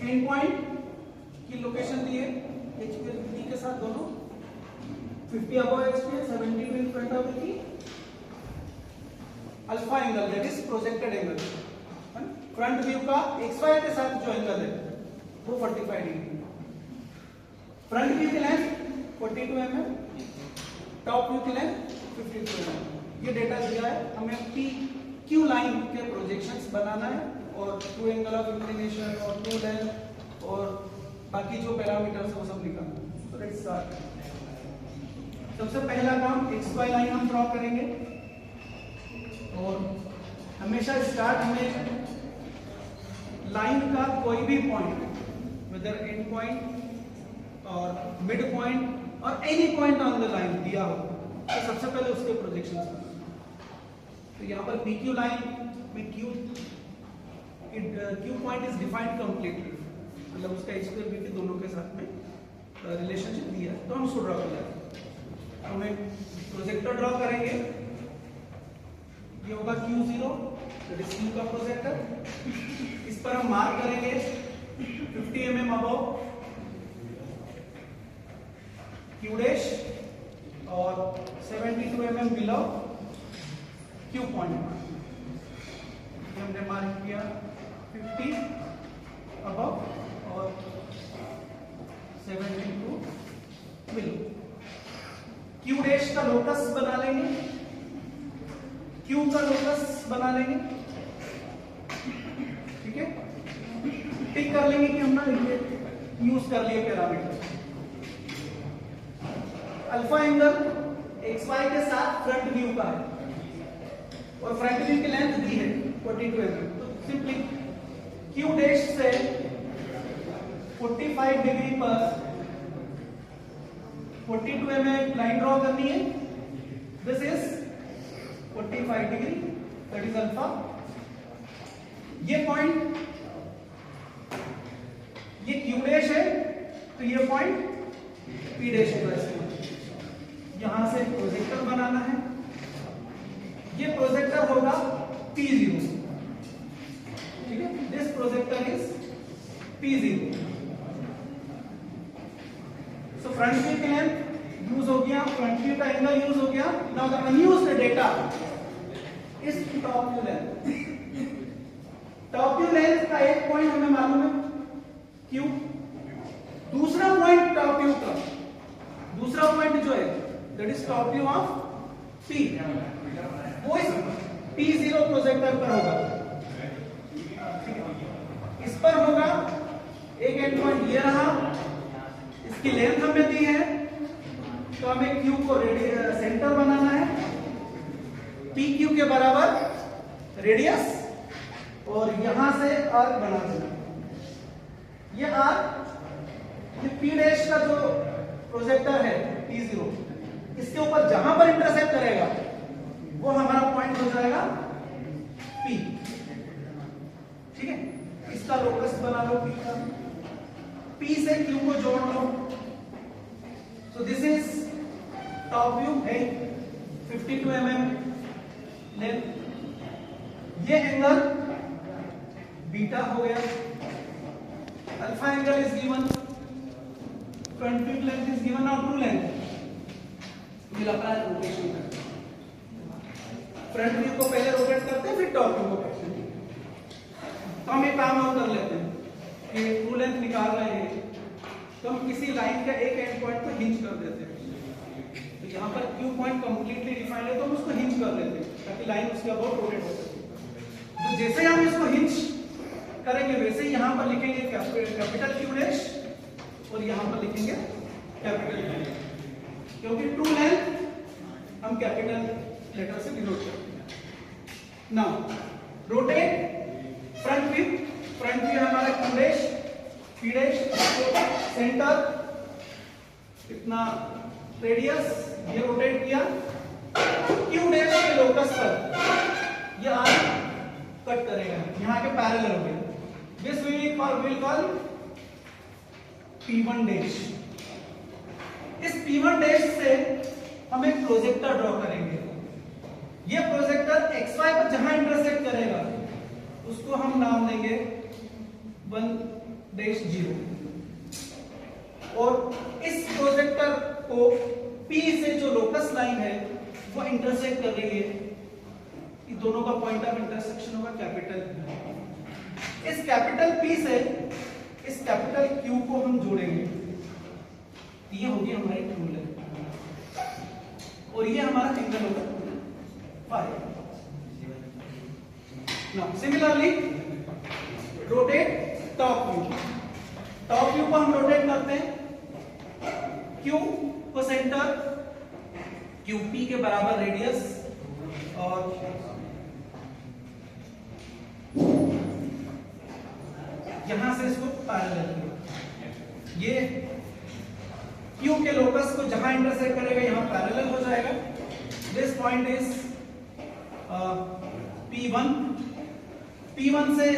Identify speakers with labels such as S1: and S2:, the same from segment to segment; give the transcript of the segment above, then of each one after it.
S1: And point की location दी है HP के साथ दोनों 50 above HP 72 in front of the alpha angle that is projected angle. Front view का XY के साथ जो एंगल है वो 45 डिग्री। फ्रंट व्यू की लेंथ 42 mm, टॉप व्यू की लेंथ 52 mm। ये डेटा दिया है, हमें PQ लाइन के प्रोजेक्शंस बनाना है और ट्रू एंगल ऑफ इंक्लिनेशन और ट्रू लेंथ और बाकी जो पैरामीटर्स है वो सब निकालना है। तो लेट्स स्टार्ट। सबसे पहला काम XY लाइन हम ड्रॉ करेंगे और हमेशा स्टार्ट हमें लाइन का कोई भी पॉइंट वेदर एंड पॉइंट और मिड पॉइंट और any point on the line दिया हो तो सबसे पहले उसके प्रोजेक्शंस बनाना। तो यहाँ पर PQ लाइन में Q point is defined completely, मतलब उसका HP BP दोनों के साथ में रिलेशनशिप दिया है, तो हम उसको ड्रॉ कर लेते हैं। हमें प्रोजेक्टर ड्रॉ करेंगे, ये होगा Q0 दैट इज Q का प्रोजेक्टर। इस पर हम मार्क करेंगे 50 mm अबव Q डैश और 72 mm बिलो Q पॉइंट। हमने मार्क किया 50 अबव और 72 बिलो। Q डैश का लोकस बना लेंगे, Q का लोकस बना लेंगे, ठीक है। टिक कर लेंगे कि हमने यूज कर लिए पैरामीटर। अल्फा एंगल XY के साथ फ्रंट व्यू का है और फ्रंट व्यू की लेंथ दी है 42 mm। तो सिंपली Q डैश से 45 डिग्री पर 42 mm लाइन ड्रॉ करनी है। This is 45 degree that is alpha. ये पॉइंट ये Q डैश है तो ये पॉइंट P डैश है। यहां से प्रोजेक्टर बनाना है, ये प्रोजेक्टर होगा P0, ठीक है। This projector is P0। So front view की लेंथ यूज हो गया, फ्रंट व्यू का एंगल यूज हो गया। Now the unused data is top view length. Top view length का एक पॉइंट हमें मालूम है Q, दूसरा पॉइंट टॉप व्यू का दूसरा पॉइंट जो है that is top view of P, वो इस P0 प्रोजेक्टर पर होगा। इस पर होगा एक एंड पॉइंट ये रहा, इसकी लेंथ हमें दी है तो हमें Q को सेंटर बनाना है, PQ के बराबर रेडियस और यहां से आर्क बना देना। ये आर्क ये P डैश का जो प्रोजेक्टर है P0, इसके ऊपर जहां पर इंटरसेक्ट करेगा वो हमारा पॉइंट हो जाएगा P, ठीक है। इसका लोकस बना लो P का, P से Q को जोड़ लो। So this is top view है 52 mm लेंथ। ये एंगल बीटा हो गया। Alpha angle is given, front view length is given और ट्रू लेंथ मिला रोटेशन करते हैं। फ्रंट व्यू को पहले रोटेट करते हैं फिर टॉप व्यू को करते हैं। तो हम एक काम और कर लेते हैं कि ट्रू लेंथ निकाल रहे हैं तो हम किसी लाइन का एक एंड पॉइंट को हिंज कर देते हैं। तो यहाँ पर Q पॉइंट कंप्लीटली डिफाइंड है तो हम उसको हिंज कर लेते हैं ताकि लाइन उसके अबाउट रोटेट हो सके। तो जैसे हम इसको हिंज करेंगे वैसे ही यहाँ पर लिखेंगे कैपिटल Q डैश और यहाँ पर लिखेंगे कैपिटल Q डैश, क्योंकि ट्रू लेंथ हम कैपिटल लेटर से डिनोट करते हैं। नाउ रोटेट फ्रंट व्यू हमारा Q dash P dash centre इतना रेडियस ये रोटेट किया। Q डैश के लोकस पर ये आर्क कट करेगा, यहाँ के पैरेलल हो गया। This will call P1 dash. इस P1 डैश से हम एक प्रोजेक्टर ड्रॉ करेंगे। ये प्रोजेक्टर XY पर जहां इंटरसेक्ट करेगा उसको हम नाम देंगे 1 डैश 0 और इस प्रोजेक्टर को P से जो लोकस लाइन है वो इंटरसेक्ट कर रही है, इन दोनों का पॉइंट ऑफ इंटरसेक्शन होगा कैपिटल। इस कैपिटल P से इस कैपिटल Q को हम जोड़ेंगे, ये होगी हमारी ट्रू लेंथ और ये हमारा एंगल होगा phi. Now similarly rotate top view. Top view को हम रोटेट करते हैं, Q को सेंटर, QP के बराबर रेडियस और यहां से इसको पैरेलल किया। ये Q के लोकस को जहां इंटरसेक्ट करेगा यहां पैरेलल हो जाएगा। This point is P1। P1 से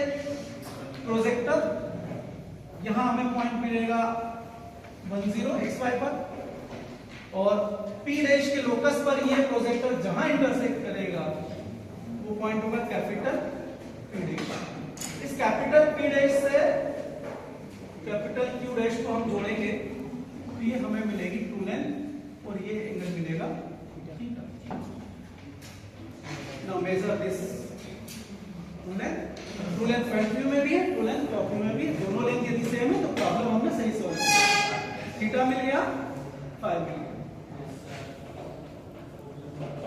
S1: प्रोजेक्टर यहां हमें पॉइंट मिलेगा 10 xy पर और P डैश के लोकस पर ये प्रोजेक्टर जहां इंटरसेक्ट करेगा वो पॉइंट होगा कैपिटल P डैश। इस कैपिटल P डैश से कैपिटल Q डैश को हम जोड़ेंगे तो ये हमें मिलेगी ट्रू लेंथ और ये एंगल मिलेगा theta. Now measure this true length. True length front view में भी है, ट्रू लेंथ टॉप व्यू में भी है, दोनों लेंथ यदि सेम है तो प्रॉब्लम हमने सही सॉल्व किया। थीटा मिल गया, फाई मिल गया।